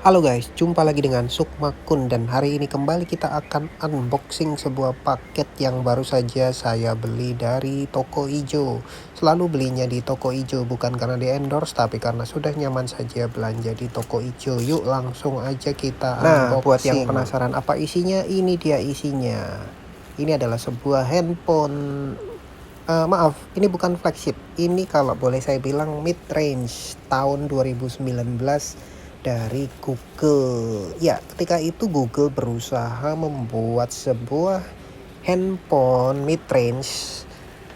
Halo guys, jumpa lagi dengan Sukmakun dan hari ini kembali kita akan unboxing sebuah paket yang baru saja saya beli dari Toko Ijo. Selalu belinya di Toko Ijo bukan karena di endorse tapi karena sudah nyaman saja belanja di Toko Ijo. Yuk langsung aja kita unboxing. Buat yang penasaran apa isinya, ini dia isinya. Ini adalah sebuah handphone. Maaf, ini bukan flagship. Ini kalau boleh saya bilang mid range tahun 2019 dari Google. Ya, ketika itu Google berusaha membuat sebuah handphone mid range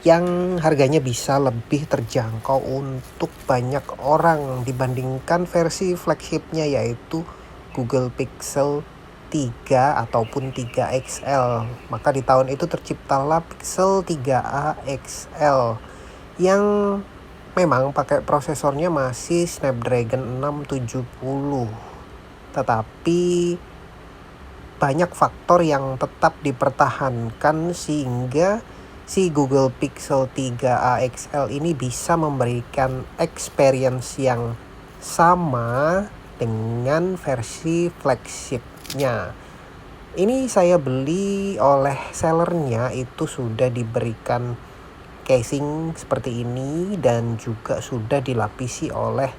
yang harganya bisa lebih terjangkau untuk banyak orang dibandingkan versi flagshipnya yaitu Google Pixel 3 ataupun 3 XL. Maka di tahun itu terciptalah Pixel 3a XL yang memang pakai prosesornya masih Snapdragon 670. Tetapi banyak faktor yang tetap dipertahankan sehingga si Google Pixel 3a XL ini bisa memberikan experience yang sama dengan versi flagshipnya. Ini saya beli oleh sellernya itu sudah diberikan casing seperti ini dan juga sudah dilapisi oleh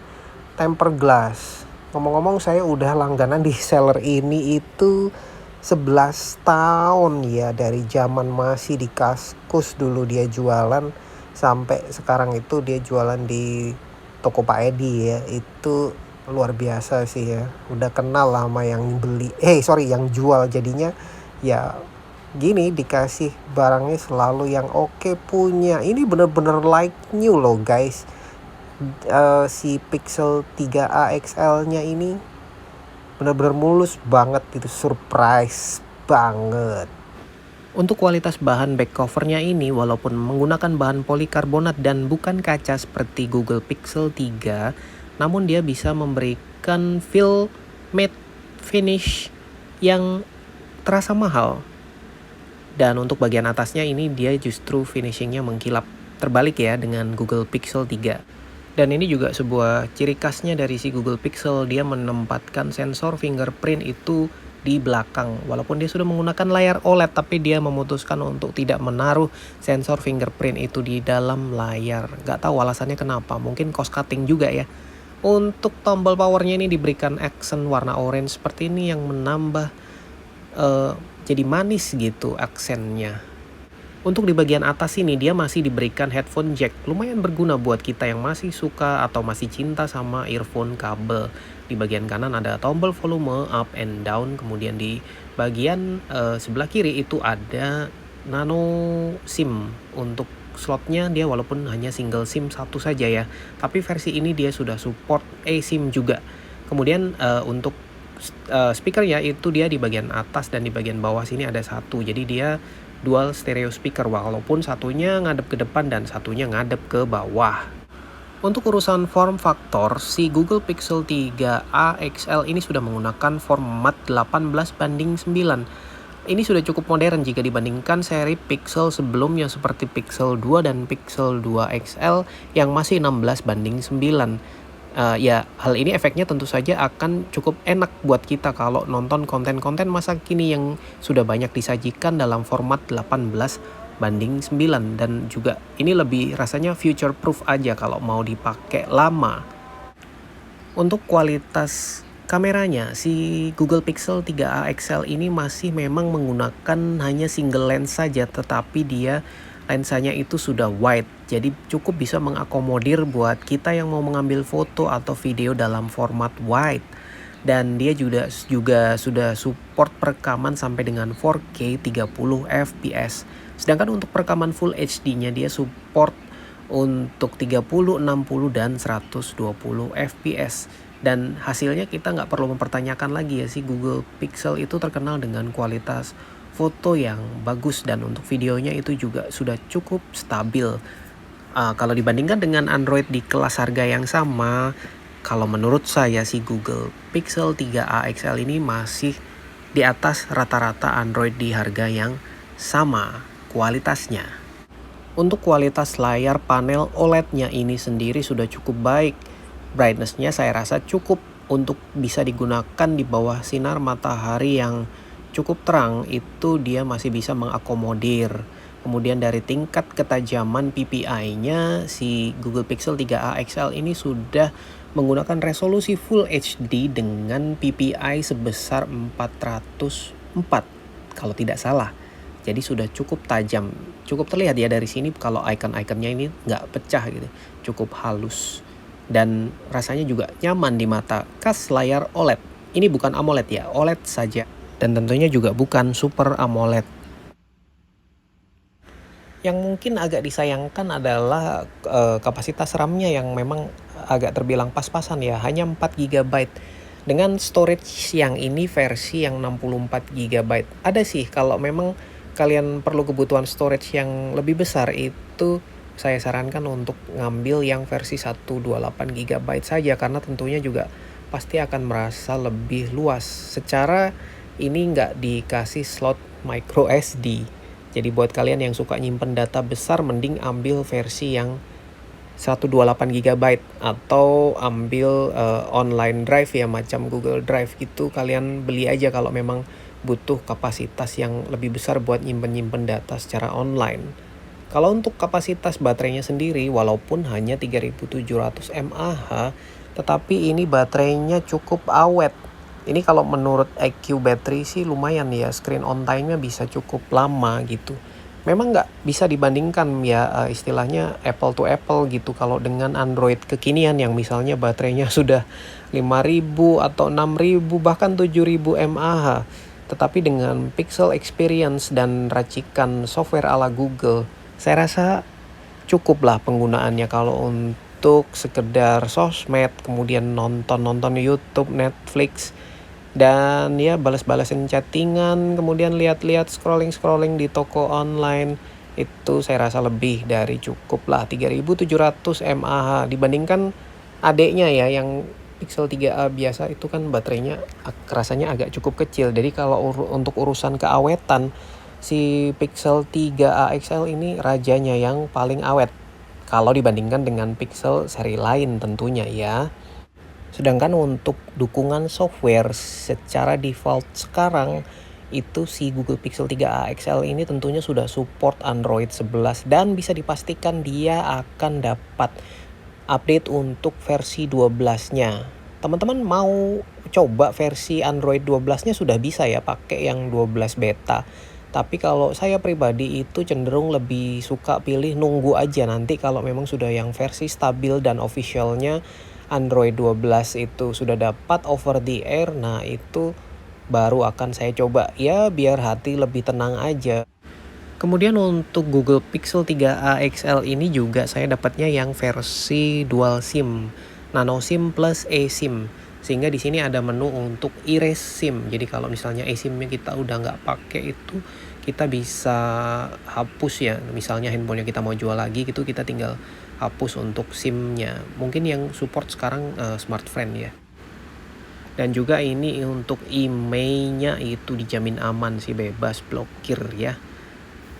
tempered glass. Ngomong-ngomong saya udah langganan di seller ini itu 11 tahun ya, dari zaman masih di Kaskus dulu dia jualan sampai sekarang itu dia jualan di toko Pak Edi ya. Itu luar biasa sih ya, udah kenal lah sama yang beli yang jual, jadinya ya gini dikasih barangnya selalu yang oke punya. Ini bener-bener like new loh guys. Si Pixel 3a XL nya ini bener-bener mulus banget, itu surprise banget. Untuk kualitas bahan back covernya ini walaupun menggunakan bahan polikarbonat dan bukan kaca seperti Google Pixel 3, namun dia bisa memberikan feel matte finish yang terasa mahal. Dan untuk bagian atasnya ini dia justru finishingnya mengkilap, terbalik ya dengan Google Pixel 3. Dan ini juga sebuah ciri khasnya dari si Google Pixel, dia menempatkan sensor fingerprint itu di belakang. Walaupun dia sudah menggunakan layar OLED, tapi dia memutuskan untuk tidak menaruh sensor fingerprint itu di dalam layar. Gak tahu alasannya kenapa, mungkin cost cutting juga ya. Untuk tombol powernya ini diberikan aksen warna orange seperti ini yang menambah jadi manis gitu aksennya. Untuk di bagian atas ini dia masih diberikan headphone jack, lumayan berguna buat kita yang masih suka atau masih cinta sama earphone kabel. Di bagian kanan ada tombol volume up and down, kemudian di bagian sebelah kiri itu ada nano SIM. Untuk slotnya dia walaupun hanya single SIM satu saja ya, tapi versi ini dia sudah support eSIM juga. Kemudian untuk speakernya itu dia di bagian atas dan di bagian bawah sini ada satu, jadi dia dual stereo speaker walaupun satunya ngadep ke depan dan satunya ngadep ke bawah. Untuk urusan form factor, si Google Pixel 3a XL ini sudah menggunakan format 18:9. Ini sudah cukup modern jika dibandingkan seri Pixel sebelumnya seperti Pixel 2 dan Pixel 2 XL yang masih 16:9. Ya, hal ini efeknya tentu saja akan cukup enak buat kita kalau nonton konten-konten masa kini yang sudah banyak disajikan dalam format 18:9, dan juga ini lebih rasanya future proof aja kalau mau dipakai lama. Untuk kualitas kameranya, si Google Pixel 3a XL ini masih memang menggunakan hanya single lens saja, tetapi dia lensanya itu sudah wide, jadi cukup bisa mengakomodir buat kita yang mau mengambil foto atau video dalam format wide. Dan dia juga sudah support perekaman sampai dengan 4K 30 fps. Sedangkan untuk perekaman Full HD-nya dia support untuk 30, 60 dan 120 fps. Dan hasilnya kita nggak perlu mempertanyakan lagi ya, si Google Pixel itu terkenal dengan kualitas foto yang bagus dan untuk videonya itu juga sudah cukup stabil. Kalau dibandingkan dengan Android di kelas harga yang sama, kalau menurut saya si Google Pixel 3a XL ini masih di atas rata-rata Android di harga yang sama kualitasnya. Untuk kualitas layar panel OLED-nya ini sendiri sudah cukup baik. Brightness-nya saya rasa cukup untuk bisa digunakan di bawah sinar matahari yang cukup terang, itu dia masih bisa mengakomodir. Kemudian dari tingkat ketajaman PPI-nya, si Google Pixel 3a XL ini sudah menggunakan resolusi Full HD dengan PPI sebesar 404 kalau tidak salah. Jadi sudah cukup tajam, cukup terlihat ya dari sini kalau icon-iconnya ini nggak pecah gitu, cukup halus. Dan rasanya juga nyaman di mata, khas layar OLED. Ini bukan AMOLED ya, OLED saja. Dan tentunya juga bukan Super AMOLED. Yang mungkin agak disayangkan adalah kapasitas RAM-nya yang memang agak terbilang pas-pasan ya, hanya 4 GB. Dengan storage yang ini versi yang 64 GB. Ada sih kalau memang kalian perlu kebutuhan storage yang lebih besar, itu saya sarankan untuk ngambil yang versi 128 GB saja, karena tentunya juga pasti akan merasa lebih luas. Secara ini nggak dikasih slot micro SD. Jadi buat kalian yang suka nyimpen data besar, mending ambil versi yang 128 GB atau ambil online drive ya, macam Google Drive gitu. Kalian beli aja kalau memang butuh kapasitas yang lebih besar buat nyimpen data secara online. Kalau untuk kapasitas baterainya sendiri, walaupun hanya 3700 mAh, tetapi ini baterainya cukup awet. Ini kalau menurut EQ Battery sih lumayan ya, screen on time-nya bisa cukup lama gitu. Memang nggak bisa dibandingkan ya, istilahnya apple to apple gitu kalau dengan Android kekinian yang misalnya baterainya sudah 5000 atau 6000 bahkan 7000 mAh. Tetapi dengan Pixel Experience dan racikan software ala Google, saya rasa cukuplah penggunaannya kalau untuk sekedar sosmed, kemudian nonton YouTube, Netflix, dan ya balas-balasin chattingan, kemudian lihat-lihat scrolling di toko online. Itu saya rasa lebih dari cukup lah, 3700 mAh. Dibandingkan adeknya ya yang Pixel 3a biasa, itu kan baterainya rasanya agak cukup kecil. Jadi kalau untuk urusan keawetan, si Pixel 3a XL ini rajanya yang paling awet kalau dibandingkan dengan Pixel seri lain tentunya ya. Sedangkan untuk dukungan software secara default sekarang, itu si Google Pixel 3a XL ini tentunya sudah support Android 11 dan bisa dipastikan dia akan dapat update untuk versi 12-nya. Teman-teman mau coba versi Android 12-nya sudah bisa ya pakai yang 12 beta. Tapi kalau saya pribadi itu cenderung lebih suka pilih nunggu aja nanti kalau memang sudah yang versi stabil dan officialnya Android 12 itu sudah dapat over the air. Nah itu baru akan saya coba ya, biar hati lebih tenang aja. Kemudian untuk Google Pixel 3a XL ini juga saya dapatnya yang versi dual SIM, Nano SIM plus eSIM. Sehingga di sini ada menu untuk erase SIM. Jadi kalau misalnya eSIM-nya kita udah nggak pakai, itu kita bisa hapus ya. Misalnya handphonenya kita mau jual lagi gitu, kita tinggal hapus untuk SIM-nya. Mungkin yang support sekarang Smartfren ya. Dan juga ini untuk emailnya itu dijamin aman sih, bebas blokir ya.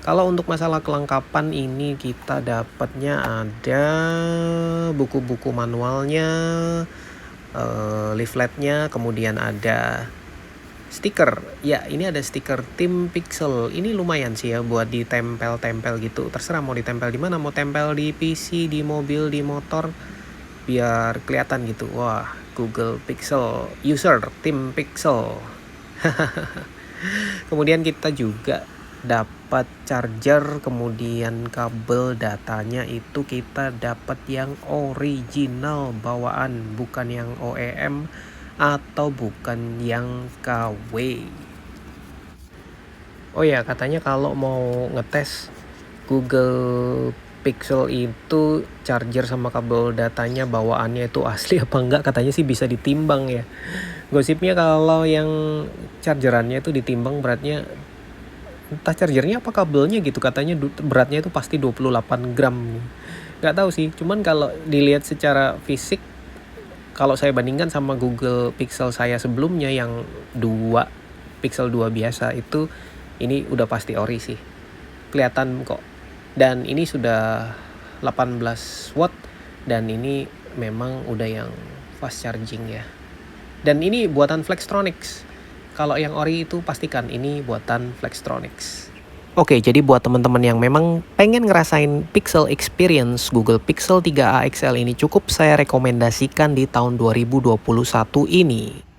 Kalau untuk masalah kelengkapan ini kita dapatnya ada buku-buku manualnya, leafletnya, kemudian ada stiker. Ya, ini ada stiker tim Pixel. Ini lumayan sih ya buat ditempel-tempel gitu. Terserah mau ditempel di mana, mau tempel di PC, di mobil, di motor, biar kelihatan gitu. Wah, Google Pixel user tim Pixel. Kemudian kita juga dapat charger, kemudian kabel datanya itu kita dapat yang original bawaan, bukan yang OEM atau bukan yang KW. Oh ya, katanya kalau mau ngetes Google Pixel itu charger sama kabel datanya bawaannya itu asli apa enggak, katanya sih bisa ditimbang ya. Gosipnya kalau yang chargerannya itu ditimbang beratnya, entah chargernya apa kabelnya gitu, katanya beratnya itu pasti 28 gram. Nggak tahu sih, cuman kalau dilihat secara fisik, kalau saya bandingkan sama Google Pixel saya sebelumnya yang Pixel 2 biasa itu, ini udah pasti ori sih. Kelihatan kok. Dan ini sudah 18 watt dan ini memang udah yang fast charging ya. Dan ini buatan Flextronics. Kalau yang ori itu pastikan ini buatan Flextronics. Oke, jadi buat teman-teman yang memang pengen ngerasain Pixel Experience Google Pixel 3a XL ini, cukup saya rekomendasikan di tahun 2021 ini.